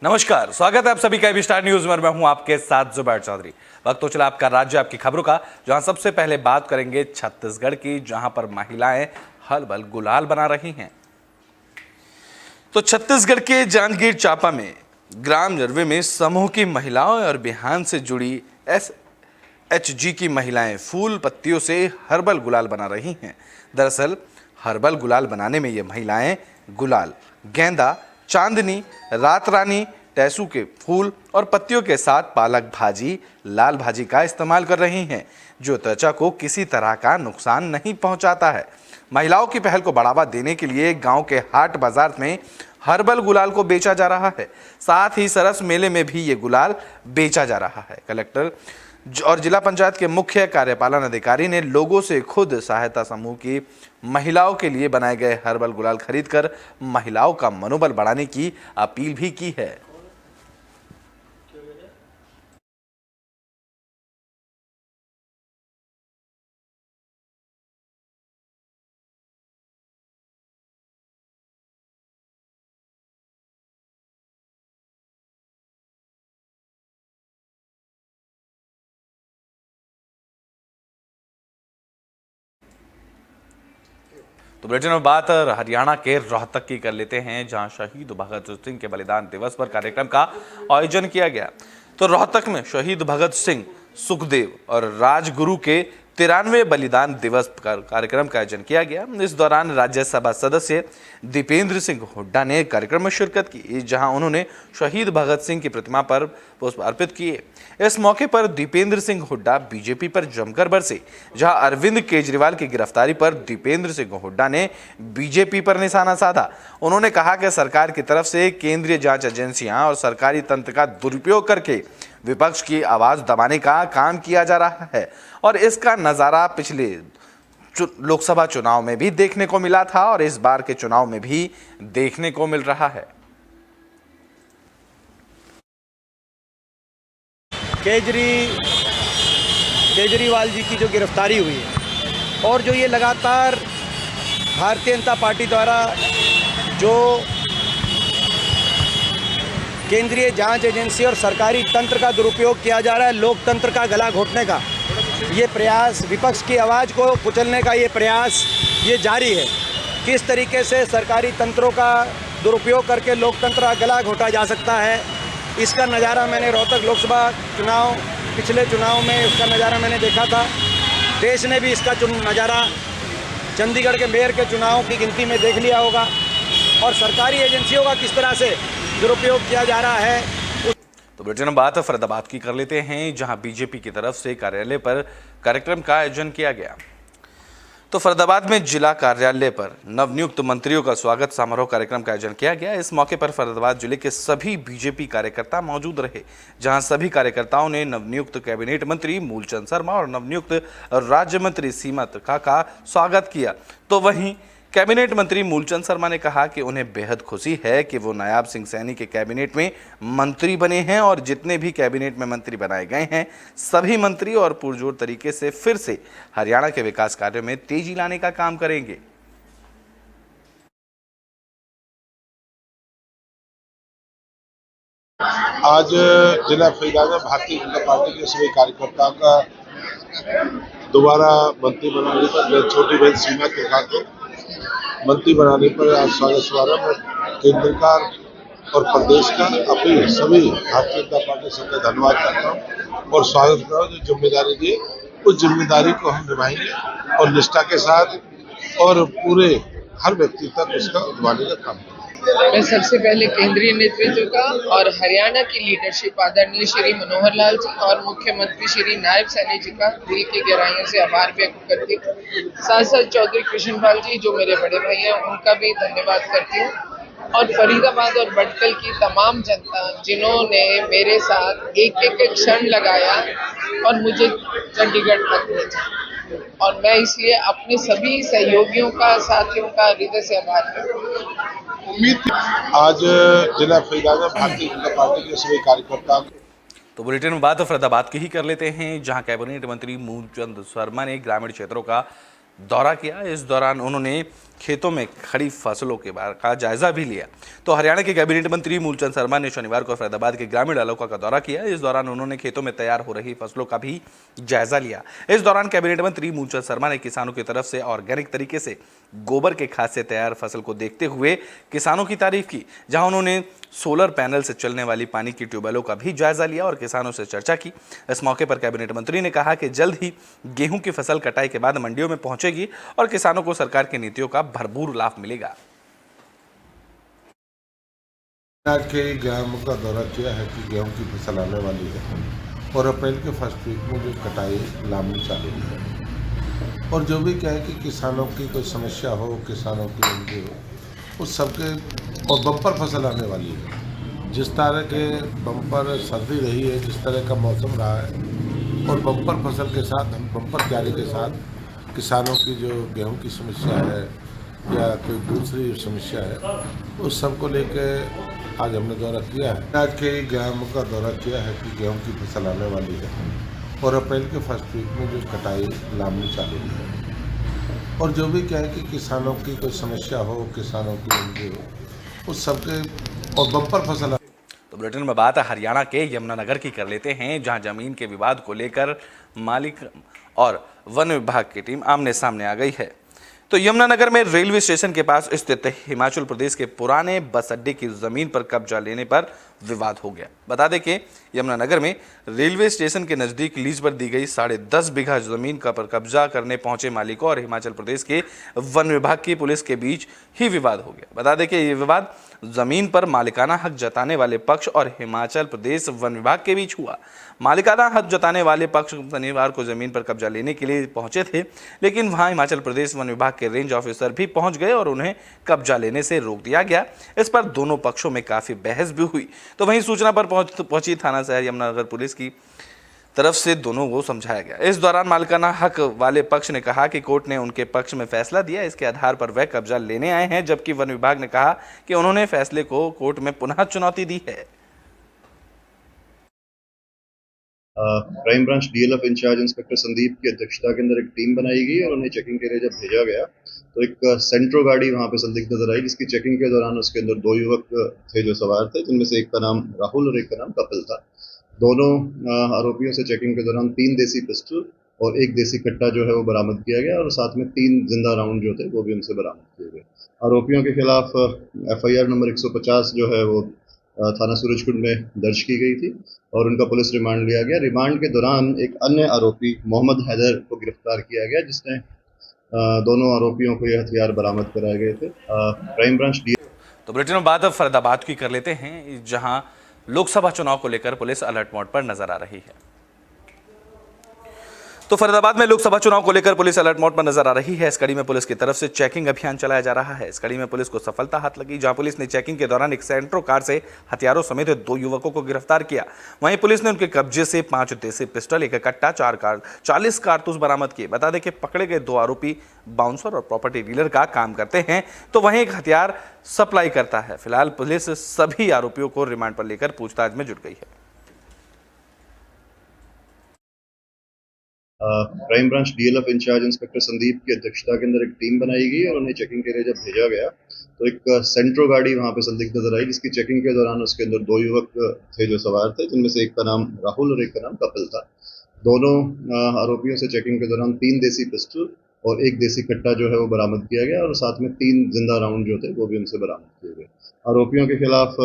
नमस्कार, स्वागत है आप सभी का एबी स्टार न्यूज में। मैं हूं आपके साथ जुबैर चौधरी। वक्त तो चला आपका राज्य आपकी खबरों का, जहां सबसे पहले बात करेंगे छत्तीसगढ़ की, जहां पर महिलाएं हलबल गुलाल बना रही हैं। तो छत्तीसगढ़ के जांजगीर चांपा में ग्राम जरवे में समूह की महिलाओं और बिहान से जुड़ी SHG की महिलाएं फूल पत्तियों से हर्बल गुलाल बना रही हैं। दरअसल हर्बल गुलाल बनाने में ये महिलाएं गुलाल, गेंदा, चांदनी, रात रानी, टेसू के फूल और पत्तियों के साथ पालक भाजी, लाल भाजी का इस्तेमाल कर रही हैं, जो त्वचा को किसी तरह का नुकसान नहीं पहुंचाता है। महिलाओं की पहल को बढ़ावा देने के लिए गांव के हाट बाजार में हर्बल गुलाल को बेचा जा रहा है। साथ ही सरस मेले में भी ये गुलाल बेचा जा रहा है। कलेक्टर और जिला पंचायत के मुख्य कार्यपालन अधिकारी ने लोगों से खुद सहायता समूह की महिलाओं के लिए बनाए गए हर्बल गुलाल खरीदकर महिलाओं का मनोबल बढ़ाने की अपील भी की है। तो बुलेटिन में बात हरियाणा के रोहतक की कर लेते हैं, जहां शहीद भगत सिंह के बलिदान दिवस पर कार्यक्रम का आयोजन किया गया। तो रोहतक में शहीद भगत सिंह, सुखदेव और राजगुरु के 93वें बलिदान दिवस कार्यक्रम का आयोजन किया गया। इस दौरान राज्यसभा सदस्य दीपेंद्र सिंह हुड्डा ने कार्यक्रम में शिरकत की, जहां उन्होंने शहीद भगत सिंह की प्रतिमा पर पुष्प अर्पित किए। इस मौके पर दीपेंद्र सिंह हुड्डा बीजेपी पर जमकर बरसे, जहां अरविंद केजरीवाल की गिरफ्तारी पर दीपेंद्र सिंह हुड्डा ने बीजेपी पर निशाना साधा। उन्होंने कहा कि सरकार की तरफ से केंद्रीय जांच एजेंसियां और सरकारी तंत्र का दुरुपयोग करके विपक्ष की आवाज दबाने का काम किया जा रहा है और इसका नजारा पिछले लोकसभा चुनाव में भी देखने को मिला था और इस बार के चुनाव में भी देखने को मिल रहा है। केजरीवाल जी की जो गिरफ्तारी हुई है और जो ये लगातार भारतीय जनता पार्टी द्वारा जो केंद्रीय जांच एजेंसी और सरकारी तंत्र का दुरुपयोग किया जा रहा है, लोकतंत्र का गला घोटने का ये प्रयास, विपक्ष की आवाज़ को कुचलने का ये प्रयास ये जारी है। किस तरीके से सरकारी तंत्रों का दुरुपयोग करके लोकतंत्र का गला घोटा जा सकता है, इसका नज़ारा मैंने रोहतक लोकसभा चुनाव, पिछले चुनाव में इसका नज़ारा मैंने देखा था। देश ने भी इसका नज़ारा चंडीगढ़ के मेयर के चुनाव की गिनती में देख लिया होगा और सरकारी एजेंसियों का किस तरह से दुरुपयोग किया जा रहा है। तो बुलेटिन में बात फरीदाबाद की कर लेते हैं, जहां बीजेपी की तरफ से कार्यालय पर कार्यक्रम का आयोजन किया गया। तो फरीदाबाद में जिला कार्यालय पर नवनियुक्त मंत्रियों का स्वागत समारोह कार्यक्रम का आयोजन किया गया। इस मौके पर फरीदाबाद जिले के सभी बीजेपी कार्यकर्ता मौजूद रहे, जहां सभी कार्यकर्ताओं ने नवनियुक्त कैबिनेट मंत्री मूलचंद शर्मा और नवनियुक्त राज्य मंत्री सीमा त्रिखा का स्वागत किया। तो वहीं कैबिनेट मंत्री मूलचंद शर्मा ने कहा कि उन्हें बेहद खुशी है कि वो नायाब सिंह सैनी के कैबिनेट में मंत्री बने हैं और जितने भी कैबिनेट में मंत्री बनाए गए हैं सभी मंत्री और पुरजोर तरीके से फिर से हरियाणा के विकास कार्यों में तेजी लाने का काम करेंगे। आज जिला फरीदाबाद में भारतीय जनता पार्टी के सभी कार्यकर्ताओं का दोबारा मंत्री बनाने पर छोटी बहन सीमा त्रिखा को मंत्री बनाने पर आज स्वागत समारोह में केंद्र सरकार और प्रदेश का अपनी सभी भारतीय जनता पार्टी सबका धन्यवाद करता हूँ और स्वागत करता हूँ। जो जिम्मेदारी दी उस जिम्मेदारी को हम निभाएंगे और निष्ठा के साथ और पूरे हर व्यक्ति तक उसका निभाने का काम करेंगे। मैं सबसे पहले केंद्रीय नेतृत्व का और हरियाणा की लीडरशिप आदरणीय श्री मनोहर लाल जी और मुख्यमंत्री श्री नायब सैनी जी का दिल की गहराइयों से आभार व्यक्त करती हूँ। साथ साथ चौधरी कृष्णपाल जी जो मेरे बड़े भाई हैं उनका भी धन्यवाद करती हूँ और फरीदाबाद और भटकल की तमाम जनता जिन्होंने मेरे साथ एक एक क्षण लगाया और मुझे चंडीगढ़ तक भेजा और मैं इसलिए अपने सभी सहयोगियों का, साथियों का हृदय से आभार करती हूँ। आज जिला फरीदाबाद में भारतीय जनता पार्टी के सभी कार्यकर्ताओं तो बुलेटिन में बात फरीदाबाद की ही कर लेते हैं, जहां कैबिनेट मंत्री मूलचंद शर्मा ने ग्रामीण क्षेत्रों का दौरा किया। इस दौरान उन्होंने खेतों में खड़ी फसलों के बारे का जायजा भी लिया। तो हरियाणा के कैबिनेट मंत्री मूलचंद शर्मा ने शनिवार को फरीदाबाद के ग्रामीण इलाकों का दौरा किया। इस दौरान उन्होंने खेतों में तैयार हो रही फसलों का भी जायजा लिया। इस दौरान कैबिनेट मंत्री मूलचंद शर्मा ने किसानों की तरफ से ऑर्गेनिक तरीके से गोबर के खाद से तैयार फसल को देखते हुए किसानों की तारीफ की, जहां उन्होंने सोलर पैनल से चलने वाली पानी की ट्यूबवेलों का भी जायजा लिया और किसानों से चर्चा की। इस मौके पर कैबिनेट मंत्री ने कहा कि जल्द ही गेहूं की फसल कटाई के बाद मंडियों में पहुंचेगी और किसानों को सरकार की नीतियों का भरपूर लाभ मिलेगा। आज के ग्राम का दौरा किया है कि गेहूं की फसल आने वाली है और अप्रैल के फर्स्ट वीक में जो कटाई लानी चालू है, और जो भी कहे कि किसानों की कोई समस्या हो, किसानों की उनकी हो, उस सबके और बम्पर फसल आने वाली है। जिस तरह के बम्पर सर्दी रही है, जिस तरह का मौसम रहा है, और बम्पर फसल के साथ हम बम्पर तैयारी के साथ किसानों की जो गेहूं की समस्या है या कोई दूसरी समस्या है, उस सब को लेके आज हमने दौरा किया है। आज के ग्राम का दौरा किया है कि गेहूं की फसल आने वाली है और अप्रैल के फर्स्ट वीक में जो कटाई लानी चालू है, और जो भी कहे कि किसानों की कोई समस्या हो, किसानों की उनकी हो, उस सबके और बम्पर फसल। तो बुलेटिन में बात हरियाणा के यमुनानगर की कर लेते हैं, जहां जमीन के विवाद को लेकर मालिक और वन विभाग की टीम आमने सामने आ गई है। तो यमुनानगर में रेलवे स्टेशन के पास स्थित हिमाचल प्रदेश के पुराने बस अड्डे की जमीन पर कब्जा लेने पर विवाद हो गया। बता दें कि यमुनानगर में रेलवे स्टेशन के नजदीक लीज पर दी गई 10.5 बीघा जमीन का पर कब्जा करने पहुंचे मालिकों और हिमाचल प्रदेश के वन विभाग की पुलिस के बीच ही विवाद हो गया। बता दें कि ये विवाद जमीन पर मालिकाना हक जताने वाले पक्ष और हिमाचल प्रदेश वन विभाग के बीच हुआ। मालिकाना हक जताने वाले पक्ष शनिवार को जमीन पर कब्जा लेने के लिए पहुंचे थे, लेकिन वहां हिमाचल प्रदेश वन विभाग के रेंज ऑफिसर भी पहुंच गए और उन्हें कब्जा लेने से रोक दिया गया। इस पर दोनों पक्षों में काफी बहस भी हुई। तो वहीं सूचना पर पहुंची थाना शहर यमुनानगर पुलिस की तरफ से दोनों को समझाया गया। इस दौरान मालिकाना हक वाले पक्ष ने कहा कि कोर्ट ने उनके पक्ष में फैसला दिया, इसके आधार पर वह कब्जा लेने आए हैं, जबकि वन विभाग ने कहा कि उन्होंने फैसले को कोर्ट में पुनः चुनौती दी है। Crime branch DLF in charge inspector Sandeep की अध्यक्षता के अंदर एक टीम बनाई गई और उन्हें चेकिंग के लिए जब भेजा गया तो एक सेंट्रो गाड़ी वहां पे संदिग्ध नजर आई, जिसकी चेकिंग के दौरान उसके अंदर 2 युवक थे जो सवार थे, जिनमें से एक का नाम राहुल और एक का नाम कपिल था। दोनों आरोपियों से चेकिंग के दौरान 3 देसी पिस्टल और 1 देसी कट्टा जो है वो बरामद किया गया और साथ में 3 जिंदा राउंड जो थे वो भी उनसे बरामद किए गए। आरोपियों के खिलाफ FIR नंबर 150 जो है वो थाना सूरजकुंड में दर्ज की गई थी और उनका पुलिस रिमांड लिया गया। रिमांड के दौरान एक अन्य आरोपी मोहम्मद हैदर को गिरफ्तार किया गया, जिसने दोनों आरोपियों को ये हथियार बरामद कराए गए थे। क्राइम ब्रांच तो बुलेटिन में बात अब फरीदाबाद की कर लेते हैं, जहां लोकसभा चुनाव को लेकर पुलिस अलर्ट मोड पर नजर आ रही है। तो फरीदाबाद में लोकसभा चुनाव को लेकर पुलिस अलर्ट मोड पर नजर आ रही है। इस कड़ी में पुलिस की तरफ से चेकिंग अभियान चलाया जा रहा है। इस कड़ी में पुलिस को सफलता हाथ लगी, जहां पुलिस ने चेकिंग के दौरान एक सेंट्रो कार से हथियारों समेत 2 युवकों को गिरफ्तार किया। वहीं पुलिस ने उनके कब्जे से 5 देसी पिस्टल, 1 कट्टा, 40 कारतूस बरामद किए। बता दें कि पकड़े गए 2 आरोपी बाउंसर और प्रॉपर्टी डीलर का काम करते हैं, तो वहीं एक हथियार सप्लाई करता है। फिलहाल पुलिस सभी आरोपियों को रिमांड पर लेकर पूछताछ में जुट गई है। Crime branch DLF in charge inspector Sandeep की अध्यक्षता के अंदर एक टीम बनाई गई और उन्हें चेकिंग के लिए जब भेजा गया तो एक सेंट्रो गाड़ी वहां पे संदिग्ध नजर आई, जिसकी चेकिंग के दौरान उसके अंदर 2 युवक थे जो सवार थे, जिनमें से एक का नाम राहुल और एक का नाम कपिल था। दोनों आरोपियों से चेकिंग के दौरान 3 देसी पिस्टल और 1 देसी कट्टा जो है वो बरामद किया गया और साथ में 3 जिंदा राउंड जो थे वो भी उनसे बरामद किए गए। आरोपियों के खिलाफ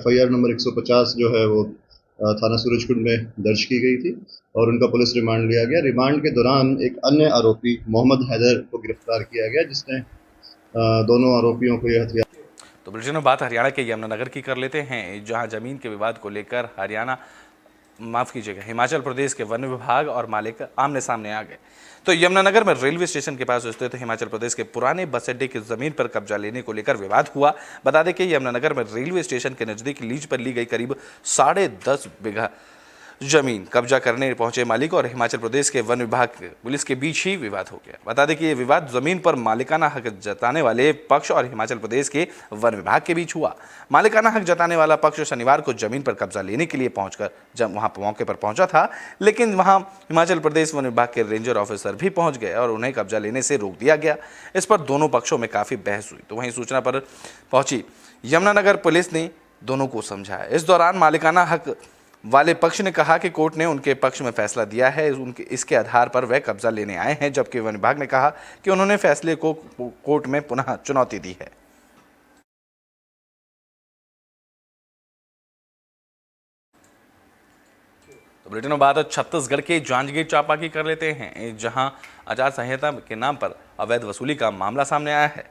FIR नंबर 150 जो है वो थाना सूरजकुंड में दर्ज की गई थी और उनका पुलिस रिमांड लिया गया। रिमांड के दौरान एक अन्य आरोपी मोहम्मद हैदर को गिरफ्तार किया गया, जिसने दोनों आरोपियों को यह हथियार। तो बुलेटिन में बात हरियाणा के यमुनानगर की कर लेते हैं, जहां जमीन के विवाद को लेकर हिमाचल प्रदेश के वन विभाग और मालिक आमने सामने आ गए। तो यमुनानगर में रेलवे स्टेशन के पास स्थित हिमाचल प्रदेश के पुराने बस अड्डे की जमीन पर कब्जा लेने को लेकर विवाद हुआ। बता दें कि यमुनानगर में रेलवे स्टेशन के नजदीक लीज पर ली गई करीब 10.5 बीघा जमीन कब्जा करने पहुंचे मालिक और हिमाचल प्रदेश के वन विभाग पुलिस के बीच ही विवाद हो गया। बता दें कि ये विवाद जमीन पर मालिकाना हक जताने वाले पक्ष और हिमाचल प्रदेश के वन विभाग के बीच हुआ। मालिकाना हक जताने वाला पक्ष शनिवार को जमीन पर कब्जा लेने के लिए पहुंचकर जब वहां मौके पर पहुंचा था, लेकिन वहां हिमाचल प्रदेश वन विभाग के रेंजर ऑफिसर भी पहुंच गए और उन्हें कब्जा लेने से रोक दिया गया। इस पर दोनों पक्षों में काफी बहस हुई। तो वहीं सूचना पर पहुंची यमुनानगर पुलिस ने दोनों को समझाया। इस दौरान मालिकाना हक वाले पक्ष ने कहा कि कोर्ट ने उनके पक्ष में फैसला दिया है, इसके आधार पर वह कब्जा लेने आए हैं, जबकि वन विभाग ने कहा कि उन्होंने फैसले को कोर्ट में पुनः चुनौती दी है। तो बुलेटिन में बात छत्तीसगढ़ के जांजगीर चांपा की कर लेते हैं, जहां आचार संहिता के नाम पर अवैध वसूली का मामला सामने आया है।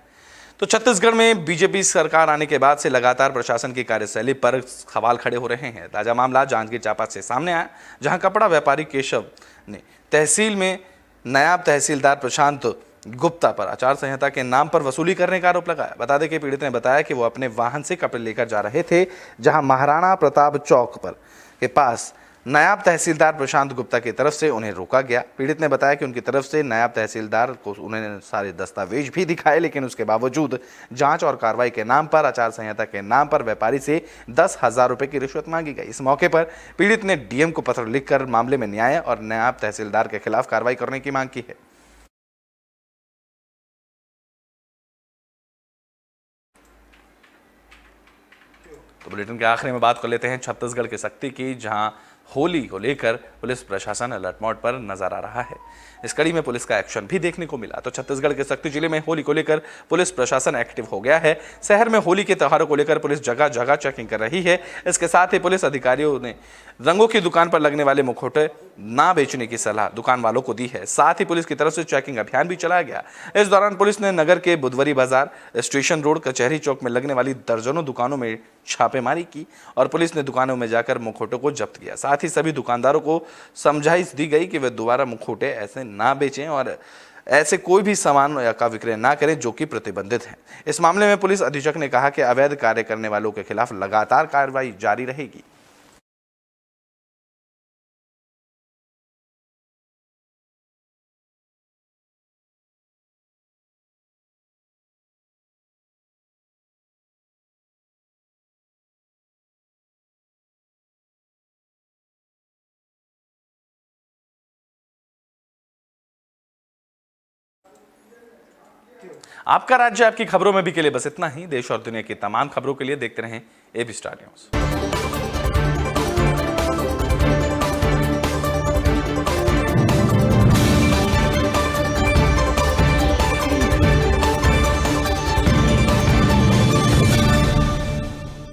तो छत्तीसगढ़ में बीजेपी सरकार आने के बाद से लगातार प्रशासन की कार्यशैली पर सवाल खड़े हो रहे हैं। ताजा मामला जांजगीर चांपा से सामने आया, जहां कपड़ा व्यापारी केशव ने तहसील में नायब तहसीलदार प्रशांत गुप्ता पर आचार संहिता के नाम पर वसूली करने का आरोप लगाया। बता दें कि पीड़ित ने बताया कि वो अपने वाहन से कपड़े लेकर जा रहे थे, जहां महाराणा प्रताप चौक पर के पास नायब तहसीलदार प्रशांत गुप्ता की तरफ से उन्हें रोका गया। पीड़ित ने बताया कि उनकी तरफ से नायब तहसीलदार को उन्हें सारे दस्तावेज भी दिखाए, लेकिन उसके बावजूद जांच और कार्रवाई के नाम पर, आचार संहिता के नाम पर व्यापारी से 10,000 रुपए की रिश्वत मांगी गई। इस मौके पर पीड़ित ने डीएम को पत्र लिखकर मामले में न्याय और नायब तहसीलदार के खिलाफ कार्रवाई करने की मांग की है। तो बुलेटिन के आखिरी में बात कर लेते हैं छत्तीसगढ़ की सख्ती की, जहां होली को लेकर पुलिस प्रशासन अलर्ट मोड पर नजर आ रहा है। इस कड़ी में पुलिस का एक्शन भी देखने को मिला। तो छत्तीसगढ़ के सख्ती जिले में होली को लेकर पुलिस प्रशासन एक्टिव हो गया है। शहर में होली के त्योहारों को लेकर पुलिस जगह जगह चेकिंग कर रही है। इसके साथ ही पुलिस अधिकारियों ने रंगों की दुकान पर लगने वाले मुखौटे ना बेचने की सलाह दुकान वालों को दी है। साथ ही पुलिस की तरफ से चेकिंग अभियान भी चलाया गया। इस दौरान पुलिस ने नगर के बुधवरी बाजार, स्टेशन रोड, कचहरी चौक में लगने वाली दर्जनों दुकानों में छापेमारी की और पुलिस ने दुकानों में जाकर मुखौटों को जब्त किया। साथ ही सभी दुकानदारों को समझाइश दी गई कि वे दोबारा मुखौटे ऐसे ना बेचें और ऐसे कोई भी सामान का विक्रय ना करें जो कि प्रतिबंधित है। इस मामले में पुलिस अधीक्षक ने कहा कि अवैध कार्य करने वालों के खिलाफ लगातार कार्रवाई जारी रहेगी। आपका राज्य आपकी खबरों में भी के लिए बस इतना ही। देश और दुनिया की तमाम खबरों के लिए देखते रहें एबी स्टार न्यूज।